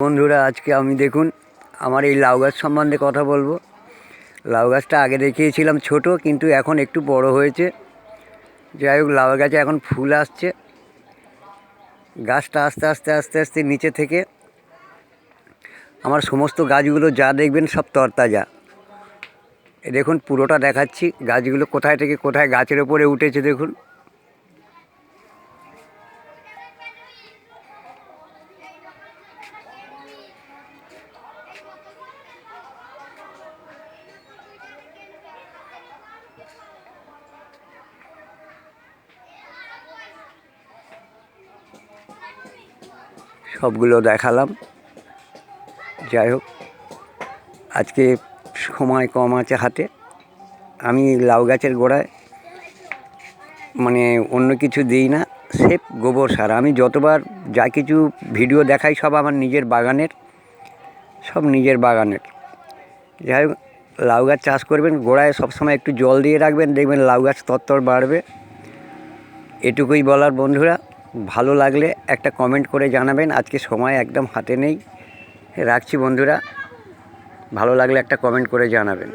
বন্ধুরা, আজকে আমি দেখুন আমার এই লাউ গাছ সম্বন্ধে কথা বলবো। লাউ গাছটা আগে দেখিয়েছিলাম ছোট, কিন্তু এখন একটু বড় হয়েছে। যাই হোক, লাউ গাছে এখন ফুল আসছে। গাছটা আস্তে আস্তে আস্তে আস্তে নিচে থেকে আমার সমস্ত গাছগুলো যা দেখবেন সব তরতাজা। দেখুন পুরোটা দেখাচ্ছি, গাছগুলো কোথায় থেকে কোথায় গাছের ওপরে উঠেছে দেখুন। সবগুলো দেখালাম। যাই হোক, আজকে সময় কম আছে হাতে। আমি লাউ গাছের গোড়ায় অন্য কিছু দিই না, স্রেফ গোবর সার। আমি যতবার যা কিছু ভিডিও দেখাই সব আমার নিজের বাগানের, সব নিজের বাগানের। যাই হোক, লাউ গাছ চাষ করবেন, গোড়ায় সবসময় একটু জল দিয়ে রাখবেন, দেখবেন লাউ গাছ তরতর বাড়বে। এটুকুই বলার বন্ধুরা। ভালো লাগলে একটা কমেন্ট করে জানাবেন। আজকে সময় একদম হাতে নেই, রাখছি বন্ধুরা। ভালো লাগলে একটা কমেন্ট করে জানাবেন।